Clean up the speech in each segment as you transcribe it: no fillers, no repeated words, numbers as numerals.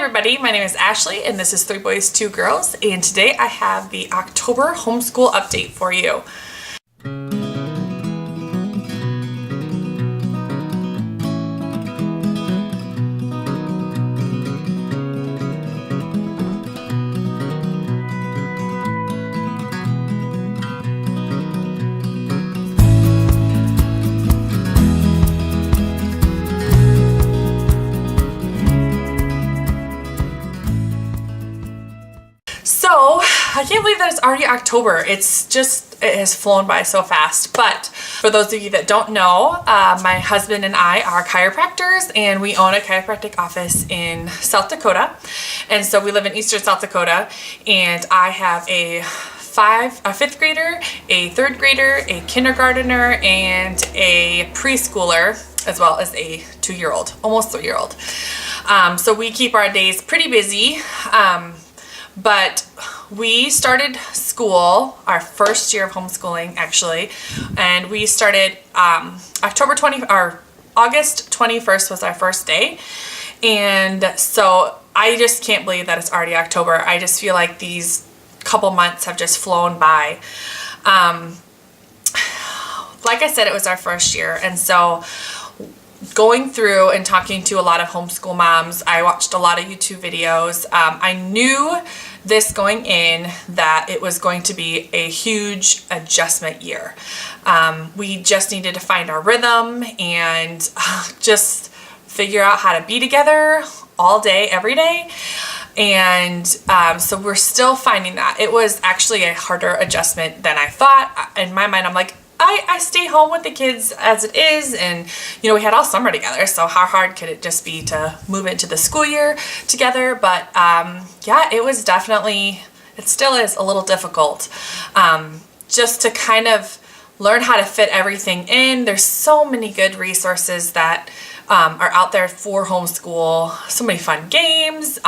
everybody, my name is Ashley and this is 3 Boys 2 Girls, and today I have the October homeschool update for you. So, I can't believe that it's already October. It has flown by so fast. But for those of you that don't know, my husband and I are chiropractors, and we own a chiropractic office in South Dakota. And so we live in eastern South Dakota, and I have a fifth grader, a third grader, a kindergartner, and a preschooler, as well as a 2-year-old, almost 3-year-old. So we keep our days pretty busy. But we started school, our first year of homeschooling actually, and we started August 21st was our first day. And so I just can't believe that it's already October. I just feel like these couple months have just flown by. Like I said, it was our first year, and so going through and talking to a lot of homeschool moms, I watched a lot of YouTube videos. I knew this going in that it was going to be a huge adjustment year. We just needed to find our rhythm and just figure out how to be together all day, every day. And so we're still finding that. It was actually a harder adjustment than I thought. In my mind, I'm like, I stay home with the kids as it is, and we had all summer together, so how hard could it just be to move into the school year together? But yeah, it was definitely, it still is a little difficult just to kind of learn how to fit everything in. There's so many good resources that are out there for homeschool, so many fun games,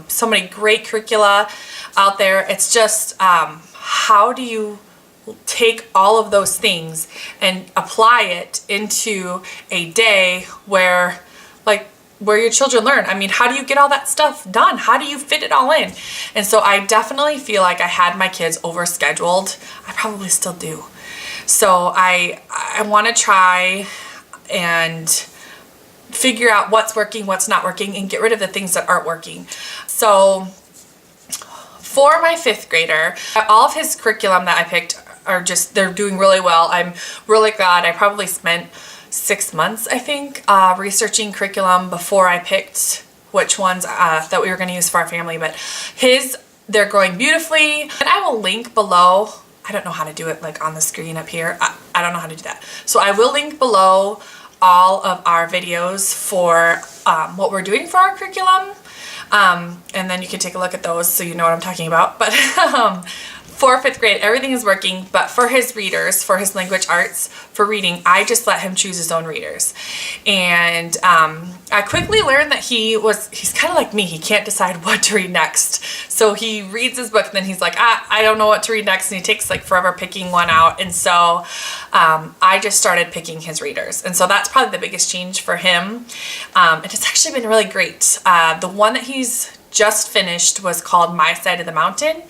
so many great curricula out there. It's just how do you take all of those things and apply it into a day where your children learn. I mean, how do you get all that stuff done? How do you fit it all in? And so I definitely feel like I had my kids overscheduled. I probably still do. So I want to try and figure out what's working, what's not working, and get rid of the things that aren't working. So for my 5th grader, all of his curriculum that I picked they're doing really well. I'm really glad. I probably spent 6 months, I think, researching curriculum before I picked which ones that we were going to use for our family. But they're growing beautifully. And I will link below. I don't know how to do it like on the screen up here. I don't know how to do that. So I will link below all of our videos for what we're doing for our curriculum. And then you can take a look at those so you know what I'm talking about. But for 5th grade, everything is working, but for his readers, for his language arts, for reading, I just let him choose his own readers. And I quickly learned that he's kind of like me. He can't decide what to read next. So he reads his book and then he's like, I don't know what to read next. And he takes like forever picking one out. And so I just started picking his readers. And so that's probably the biggest change for him. And it's actually been really great. The one that he's just finished was called My Side of the Mountain.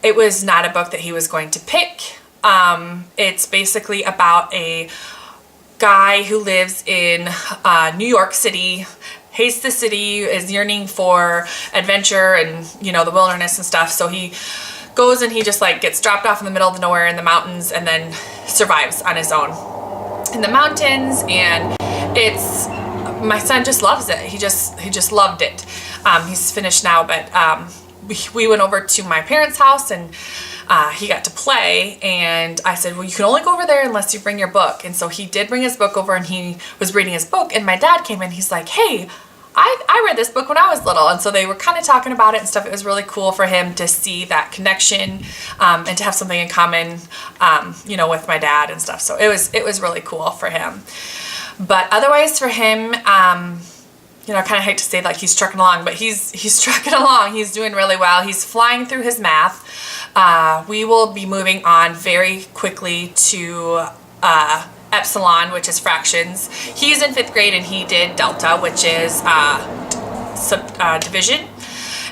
It was not a book that he was going to pick. It's basically about a guy who lives in New York City, hates the city, is yearning for adventure and, the wilderness and stuff. So he goes and he just gets dropped off in the middle of nowhere in the mountains and then survives on his own in the mountains. And my son just loves it. He just loved it. He's finished now, but we went over to my parents' house and he got to play, and I said, well, you can only go over there unless you bring your book. And so he did bring his book over, and he was reading his book, and my dad came in. He's like, hey, I read this book when I was little. And so they were kind of talking about it and stuff. It was really cool for him to see that connection and to have something in common, with my dad and stuff. So it was really cool for him. But otherwise for him, I kind of hate to say like he's trucking along, but he's trucking along. He's doing really well. He's flying through his math. We will be moving on very quickly to epsilon, which is fractions. He's in 5th grade and he did delta, which is division.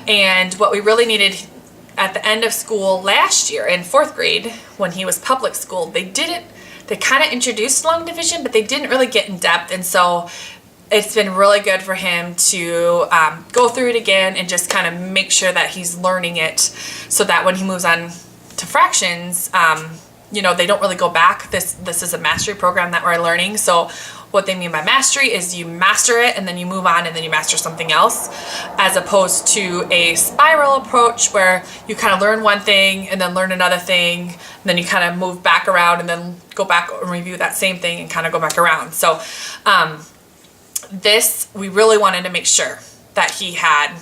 And what we really needed at the end of school last year in 4th grade, when he was public school, they kind of introduced long division, but they didn't really get in depth. And so it's been really good for him to go through it again and just kind of make sure that he's learning it, so that when he moves on to fractions, you know, they don't really go back. This is a mastery program that we're learning. So what they mean by mastery is you master it and then you move on and then you master something else, as opposed to a spiral approach where you kind of learn one thing and then learn another thing, and then you kind of move back around and then go back and review that same thing and kind of go back around. So this, we really wanted to make sure that he had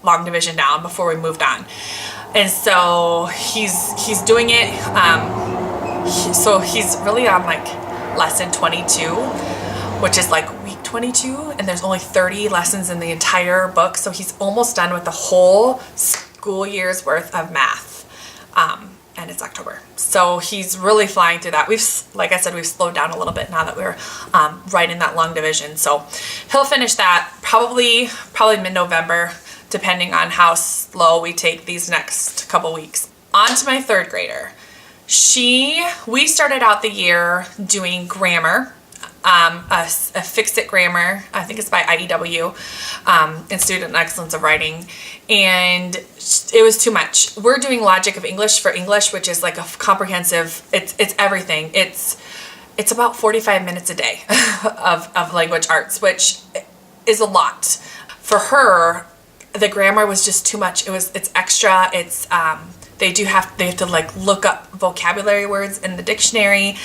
long division down before we moved on. And so he's doing it. So he's really on like lesson 22, which is like week 22, and there's only 30 lessons in the entire book. So he's almost done with the whole school year's worth of math. And it's October. So he's really flying through that. Like I said, we've slowed down a little bit now that we're right in that long division. So he'll finish that probably mid-November, depending on how slow we take these next couple weeks. On to my 3rd grader. We started out the year doing grammar, a fix-it grammar. I think it's by IEW, Institute of Excellence of Writing, and it was too much. We're doing logic of English for English, which is like a comprehensive. It's everything. It's about 45 minutes a day of language arts, which is a lot for her. The grammar was just too much. It's extra. They have to like look up vocabulary words in the dictionary.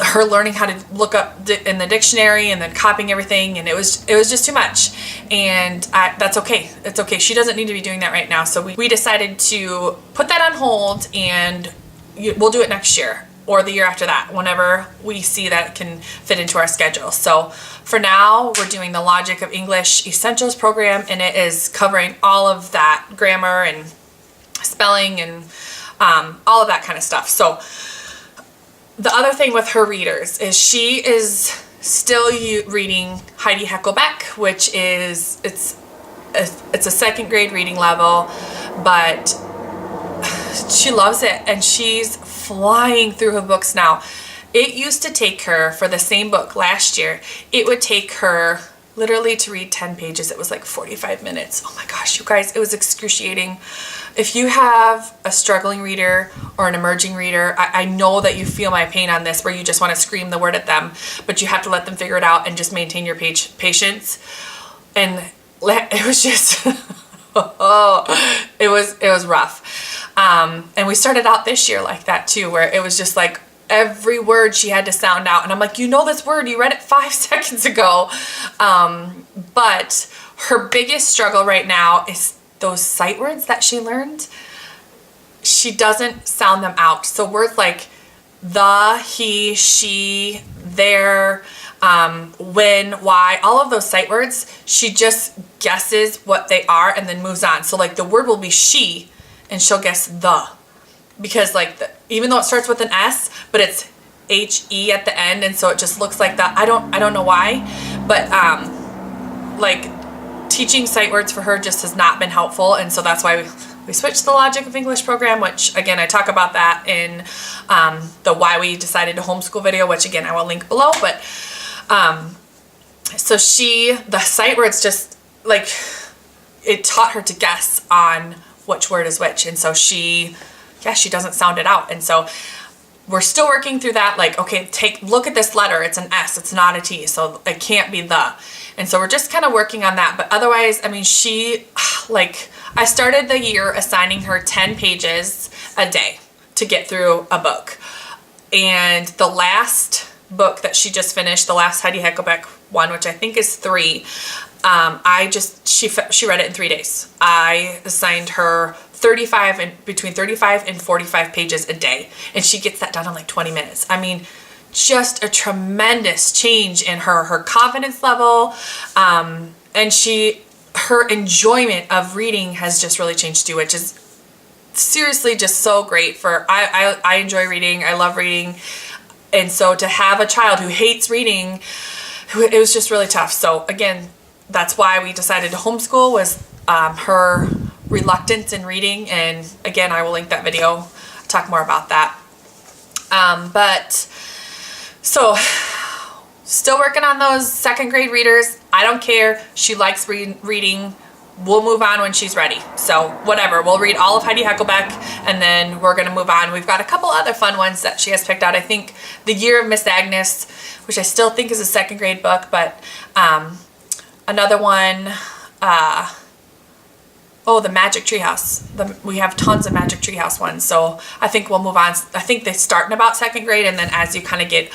Her learning how to look up in the dictionary and then copying everything, and it was just too much. And that's okay. It's okay. She doesn't need to be doing that right now. So we decided to put that on hold, and we'll do it next year or the year after that, whenever we see that it can fit into our schedule. So for now, we're doing the Logic of English Essentials program, and it is covering all of that grammar and spelling and all of that kind of stuff. So the other thing with her readers is she is still reading Heidi Heckelbeck, which is it's a 2nd grade reading level, but she loves it and she's flying through her books now. It used to take her, for the same book last year, it would take her literally to read 10 pages. It was like 45 minutes. Oh my gosh, you guys, it was excruciating. If you have a struggling reader or an emerging reader, I know that you feel my pain on this, where you just want to scream the word at them, but you have to let them figure it out and just maintain your patience. And it was just, it was rough. And we started out this year like that too, where it was just like every word she had to sound out. And I'm like, you know this word, you read it 5 seconds ago. But her biggest struggle right now is those sight words that she learned. She doesn't sound them out. So words like the, he, she, their, when, why, all of those sight words, she just guesses what they are and then moves on. So like the word will be she, and she'll guess the, because like even though it starts with an S, but it's H-E at the end, and so it just looks like that. I don't know why, but like teaching sight words for her just has not been helpful, and so that's why we switched to the Logic of English program, which again I talk about that in the why we decided to homeschool video, which again I will link below. But so the sight words just like it taught her to guess on which word is which, and so she doesn't sound it out. And so we're still working through that, like, okay, look at this letter, it's an S, it's not a T, so it can't be the. And so we're just kind of working on that. But otherwise, I mean, I started the year assigning her 10 pages a day to get through a book. And the last book that she just finished, the last Heidi Heckelbeck one, which I think is 3, she read it in 3 days. I assigned her between 35 and 45 pages a day, and she gets that done in like 20 minutes. I mean, just a tremendous change in her confidence level, and her enjoyment of reading has just really changed too, which is seriously just so great. I enjoy reading, I love reading, and so to have a child who hates reading, it was just really tough. So again, that's why we decided to homeschool, was her reluctance in reading, and again, I will link that video, talk more about that. But so still working on those second grade readers. I don't care. She likes reading. We'll move on when she's ready. So whatever, we'll read all of Heidi Heckelbeck and then we're gonna move on. We've got a couple other fun ones that she has picked out. I think The Year of Miss Agnes, which I still think is a second grade book, but another one, the Magic Treehouse. We have tons of Magic Treehouse ones, so I think we'll move on. I think they start in about second grade, and then as you kind of get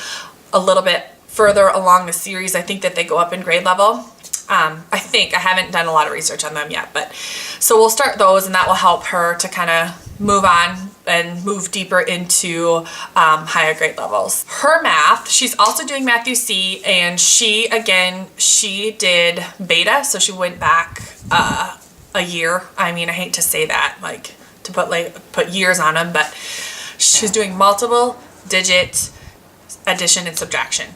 a little bit further along the series, I think that they go up in grade level. I think, I haven't done a lot of research on them yet, but so we'll start those, and that will help her to kind of move on and move deeper into higher grade levels. Her math, she's also doing Math UC, and she did beta, so she went back a year. I mean, I hate to say that, like to put years on them, but she's doing multiple digit addition and subtraction.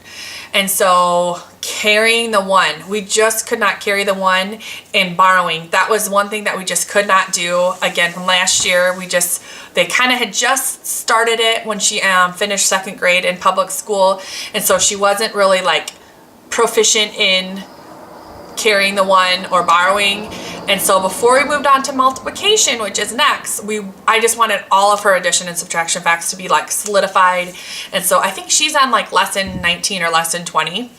And so carrying the one, we just could not carry the one, and borrowing, that was one thing that we just could not do. Again, from last year, they kind of had just started it when she finished second grade in public school, and so she wasn't really like proficient in carrying the one or borrowing. And so before we moved on to multiplication, which is next, I just wanted all of her addition and subtraction facts to be like solidified. And so I think she's on like lesson 19 or lesson 20.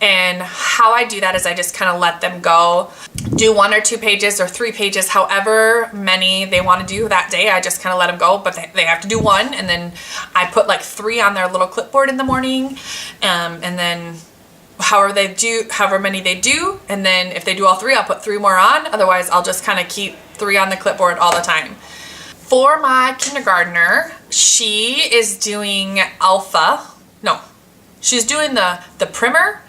And how I do that is I just kind of let them go, do 1 or 2 pages or 3 pages, however many they want to do that day. I just kind of let them go, but they have to do 1. And then I put like 3 on their little clipboard in the morning. And then however many they do, and then if they do all 3, I'll put 3 more on. Otherwise, I'll just kind of keep 3 on the clipboard all the time. For my kindergartner, she is doing she's doing the primer.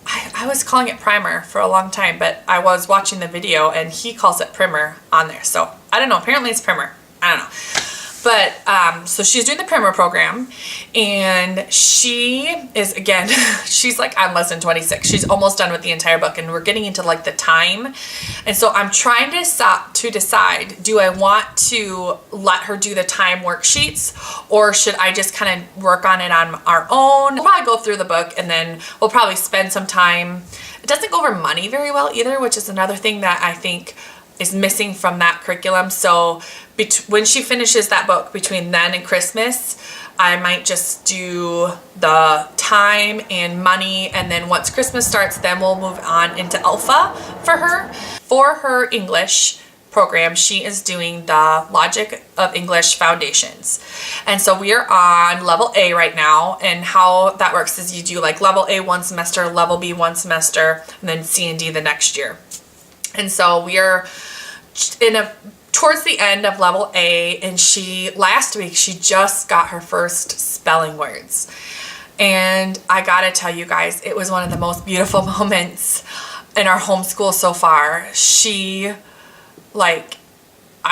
I was calling it primer for a long time, but I was watching the video and he calls it primer on there. So I don't know, apparently it's primer. I don't know. But, so she's doing the primer program, and she is, again, she's like on lesson 26. She's almost done with the entire book, and we're getting into like the time. And so I'm trying to decide, do I want to let her do the time worksheets, or should I just kind of work on it on our own? We'll probably go through the book, and then we'll probably spend some time. It doesn't go over money very well either, which is another thing that I think is missing from that curriculum. So when she finishes that book, between then and Christmas, I might just do the time and money, and then once Christmas starts, then we'll move on into Alpha for her. For her English program, she is doing the Logic of English Foundations. And so we are on level A right now, and how that works is you do like level A 1 semester, level B 1 semester, and then C and D the next year. And so we are towards the end of level A, and last week she just got her first spelling words. And I gotta tell you guys, it was one of the most beautiful moments in our homeschool so far. I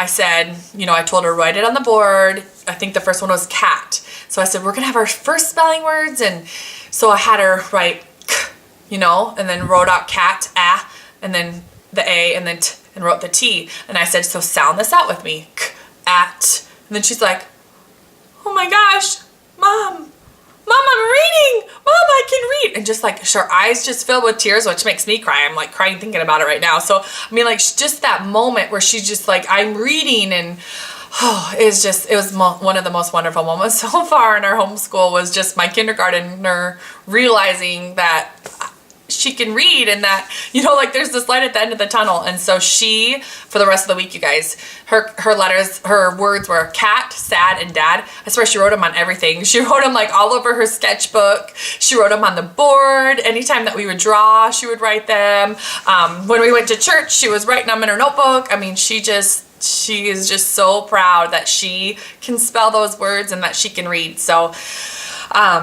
said, I told her, write it on the board. I think the first one was cat. So I said, we're gonna have our first spelling words. And so I had her write k, and then wrote out cat, and then the A, and then t, and wrote the T. And I said, so sound this out with me. K, at. And then she's like, oh my gosh, Mom, I'm reading. Mom, I can read. And just like her eyes just filled with tears, which makes me cry. I'm like crying thinking about it right now. So, I mean, like just that moment where she's just like, I'm reading, and it was one of the most wonderful moments so far in our homeschool, was just my kindergartner realizing that she can read, and that, there's this light at the end of the tunnel. And so she, for the rest of the week, you guys, her words were cat, sad, and dad. I swear she wrote them on everything. She wrote them like all over her sketchbook. She wrote them on the board. Anytime that we would draw, she would write them. When we went to church, she was writing them in her notebook. I mean, she is just so proud that she can spell those words and that she can read. So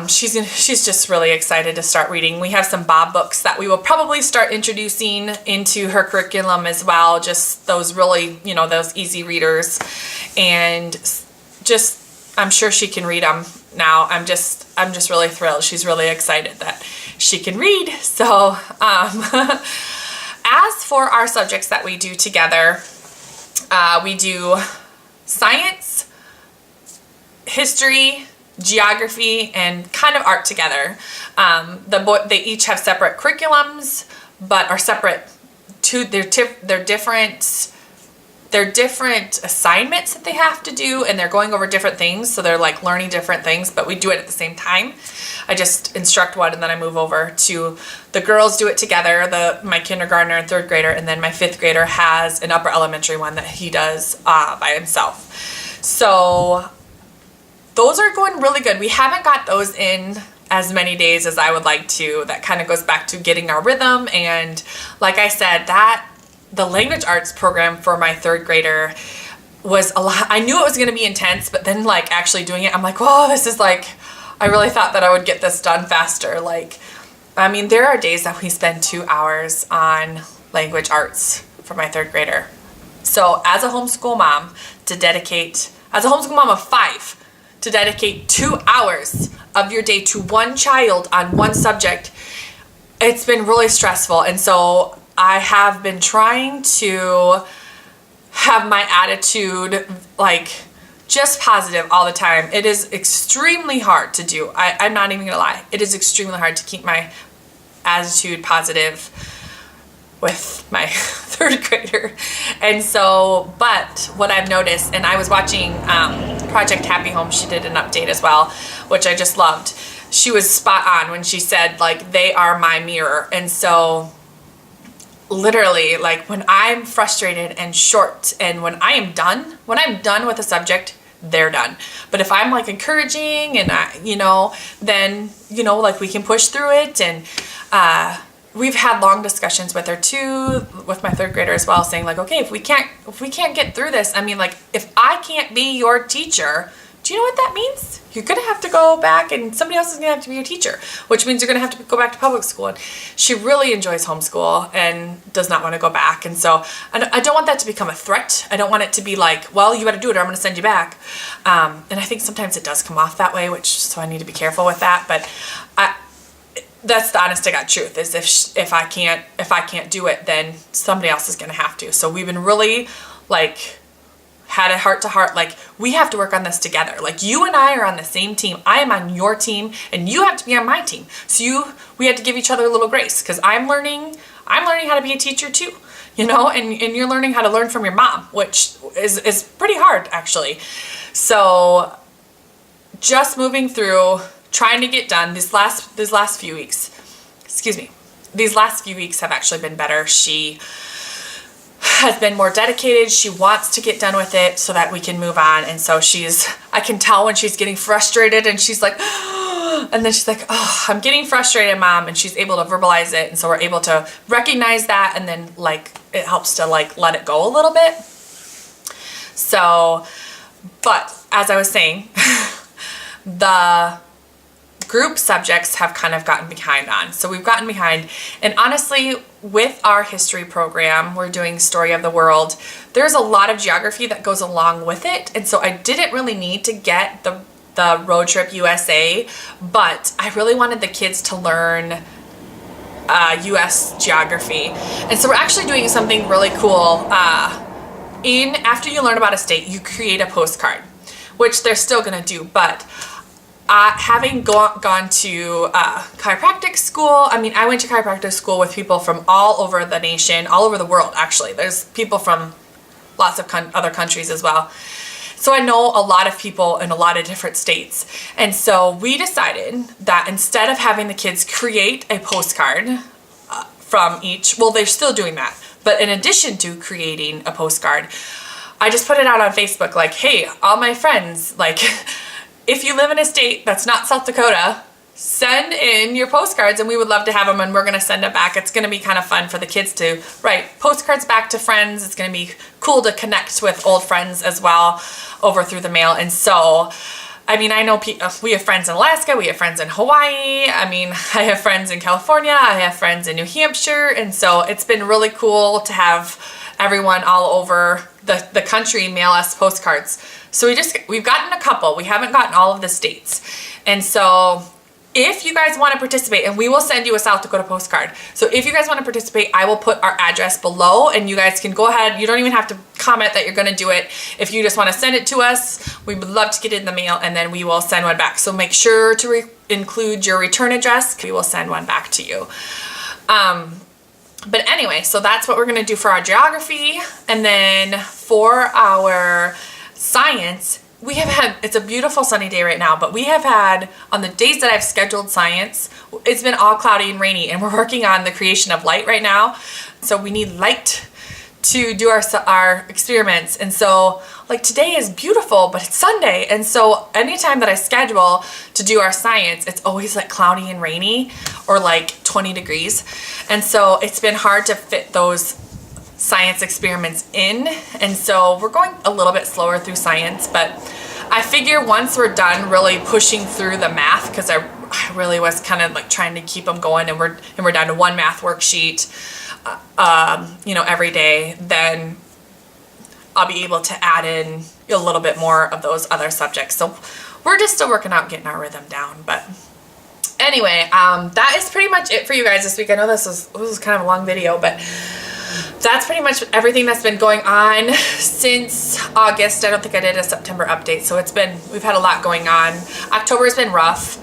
she's just really excited to start reading. We have some Bob books that we will probably start introducing into her curriculum as well. Just those really, those easy readers, and just, I'm sure she can read them now. I'm just really thrilled. She's really excited that she can read. So, as for our subjects that we do together, We do science, history, geography, and kind of art together. They each have separate curriculums, but are separate too. They're different assignments that they have to do, and they're going over different things, so they're like learning different things, but we do it at the same time. I just instruct one and then I move over to the girls do it together, my kindergartner and third grader, and then my fifth grader has an upper elementary one that he does by himself. So those are going really good. We haven't got those in as many days as I would like to. That kind of goes back to getting our rhythm, and like I said, the language arts program for my third grader was a lot. I knew it was going to be intense, but then like actually doing it, I'm like, whoa, this is like, I really thought that I would get this done faster. Like, I mean, there are days that we spend 2 hours on language arts for my third grader. So as a homeschool mom as a homeschool mom of 5, to dedicate 2 hours of your day to one child on one subject, it's been really stressful. And so I have been trying to have my attitude like just positive all the time. It is extremely hard to do. I'm not even gonna lie. It is extremely hard to keep my attitude positive with my third grader. And so, but what I've noticed, and I was watching Project Happy Home, she did an update as well, which I just loved. She was spot on when she said like, they are my mirror. And so literally, like when I'm frustrated and short, and when I'm done with a subject, they're done. But if I'm like encouraging and then like we can push through it. And we've had long discussions with her too, with my third grader as well, saying like, okay, if we can't get through this, I mean, like if I can't be your teacher, do you know what that means? You're gonna have to go back and somebody else is gonna have to be your teacher, which means you're gonna have to go back to public school. And she really enjoys homeschool and does not want to go back. And so I don't want that to become a threat. I don't want it to be like, well, you gotta do it or I'm gonna send you back. And I think sometimes it does come off that way, so I need to be careful with that. But that's the honest to God truth, is if I can't do it, then somebody else is gonna have to. So we've been really like had a heart to heart, like we have to work on this together. Like you and I are on the same team. I am on your team and you have to be on my team. So we had to give each other a little grace, because I'm learning how to be a teacher too, and you're learning how to learn from your mom, which is pretty hard actually. So just moving through, trying to get done these last few weeks have actually been better. She has been more dedicated. She wants to get done with it so that we can move on. And so I can tell when she's getting frustrated and she's like, and then she's like, oh, I'm getting frustrated, Mom. And she's able to verbalize it. And so we're able to recognize that. And then like, it helps to like, let it go a little bit. So, but as I was saying, the group subjects have kind of gotten behind on. So we've gotten behind. And honestly, with our history program, we're doing Story of the World. There's a lot of geography that goes along with it. And so I didn't really need to get the Road Trip USA, but I really wanted the kids to learn US geography. And so we're actually doing something really cool. After you learn about a state, you create a postcard, which they're still gonna do, but having gone to chiropractic school, I mean, I went to chiropractic school with people from all over the nation, all over the world, actually. There's people from lots of other countries as well. So I know a lot of people in a lot of different states. And so we decided that instead of having the kids create a postcard from each, well, they're still doing that, but in addition to creating a postcard, I just put it out on Facebook like, hey, all my friends, like, if you live in a state that's not South Dakota, send in your postcards and we would love to have them, and we're going to send it back. It's going to be kind of fun for the kids to write postcards back to friends. It's going to be cool to connect with old friends as well over through the mail. And so, I mean, I know we have friends in Alaska, we have friends in Hawaii. I mean, I have friends in California, I have friends in New Hampshire. And so it's been really cool to have everyone all over the country mail us postcards. So we've gotten a couple. We haven't gotten all of the states. And so if you guys want to participate, and we will send you a South Dakota postcard. So if you guys want to participate, I will put our address below and you guys can go ahead. You don't even have to comment that you're going to do it. If you just want to send it to us, we would love to get it in the mail, and then we will send one back. So make sure to include your return address. We will send one back to you. But anyway, so that's what we're going to do for our geography. And then for our science, we have had, it's a beautiful sunny day right now, but we have had, on the days that I've scheduled science, it's been all cloudy and rainy, and we're working on the creation of light right now. So we need light to do our experiments. And so like today is beautiful, but it's Sunday. And so anytime that I schedule to do our science, it's always like cloudy and rainy or like 20 degrees. And so it's been hard to fit those science experiments in. And so we're going a little bit slower through science, but I figure once we're done really pushing through the math, because I really was kind of like trying to keep them going, and we're down to one math worksheet, you know, every day, then I'll be able to add in a little bit more of those other subjects. So we're just still working out getting our rhythm down. But anyway, that is pretty much it for you guys this week. I know this was kind of a long video, but that's pretty much everything that's been going on since August. I don't think I did a September update, so we've had a lot going on. October has been rough.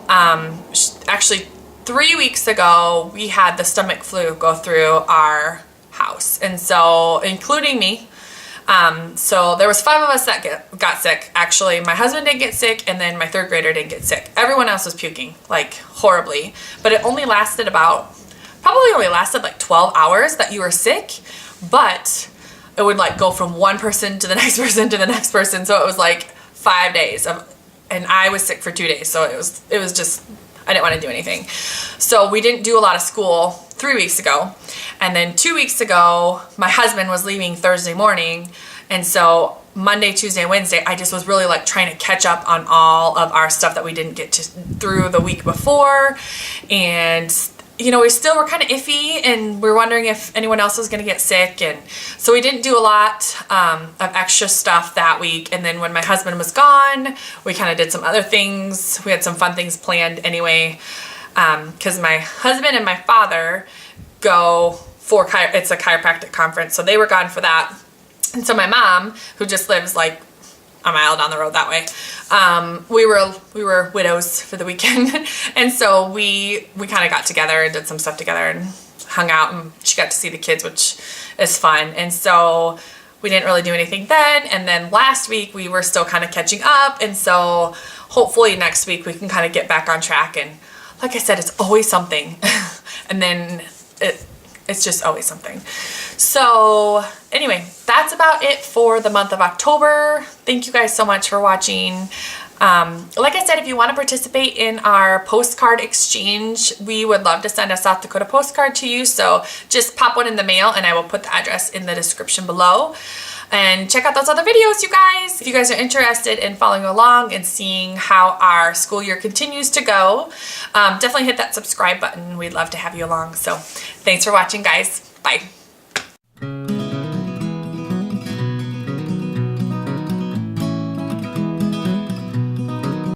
Actually, 3 weeks ago, we had the stomach flu go through our house, and so including me. So there was 5 of us that got sick. Actually, my husband didn't get sick, and then my 3rd grader didn't get sick. Everyone else was puking, like horribly. But it only lasted probably only lasted like 12 hours that you were sick, but it would like go from one person to the next person to the next person. So it was like 5 days and I was sick for 2 days. So it was just, I didn't want to do anything. So we didn't do a lot of school 3 weeks ago. And then 2 weeks ago, my husband was leaving Thursday morning. And so Monday, Tuesday, Wednesday, I just was really like trying to catch up on all of our stuff that we didn't get to through the week before. And you know, we still were kind of iffy, and we're wondering if anyone else was going to get sick. And so we didn't do a lot of extra stuff that week. And then when my husband was gone, we kind of did some other things. We had some fun things planned anyway, because my husband and my father go for it's a chiropractic conference, so they were gone for that. And so my mom, who just lives like a mile down the road that way, we were widows for the weekend. And so we kind of got together and did some stuff together and hung out, and she got to see the kids, which is fun. And so we didn't really do anything then. And then last week we were still kind of catching up, and so hopefully next week we can kind of get back on track. And like I said, it's always something. And then it's just always something. So anyway, that's about it for the month of October. Thank you guys so much for watching. Like I said, if you want to participate in our postcard exchange, we would love to send a South Dakota postcard to you. So just pop one in the mail, and I will put the address in the description below. And check out those other videos, you guys. If you guys are interested in following along and seeing how our school year continues to go, definitely hit that subscribe button. We'd love to have you along. So thanks for watching, guys. Bye.